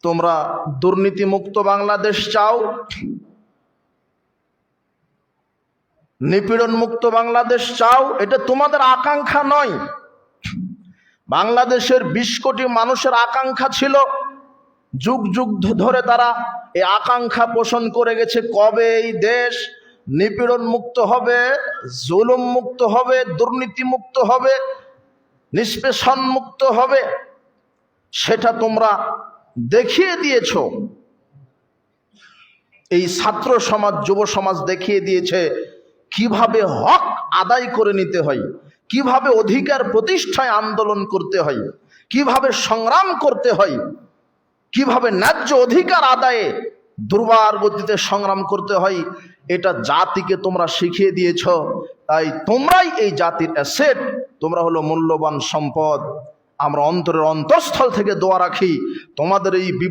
তোমরা দুর্নীতিমুক্ত বাংলাদেশ চাও, নিপীড়ন মুক্ত বাংলাদেশ চাও, এটা তোমাদের আকাঙ্ক্ষা নয়। বাংলাদেশের 20 কোটি মানুষের আকাঙ্ক্ষা ছিল, যুগ যুগ ধরে তারা এই আকাঙ্ক্ষা পোষণ করে গেছে, কবে এই দেশ নিপীড়ন মুক্ত হবে, জুলুম মুক্ত হবে, দুর্নীতি মুক্ত হবে, নিষ্পেষণ মুক্ত হবে। সেটা তোমরা দেখিয়ে দিয়েছ। এই ছাত্র সমাজ, যুব সমাজ দেখিয়ে দিয়েছে কিভাবে হক আদায় করে নিতে হয়, কিভাবে অধিকার প্রতিষ্ঠায় আন্দোলন করতে হয়, কিভাবে সংগ্রাম করতে হয়, কিভাবে ন্যায্য অধিকার আদায়ে দুর্বার গতিতে সংগ্রাম করতে হয়। এটা জাতিকে তোমরা শিখিয়ে দিয়েছ। তাই তোমরাই এই জাতির অ্যাসেট, তোমরা হলো মূল্যবান সম্পদ। আমরা অন্তরের অন্তঃস্থল থেকে দোয়া রাখি তোমাদের এই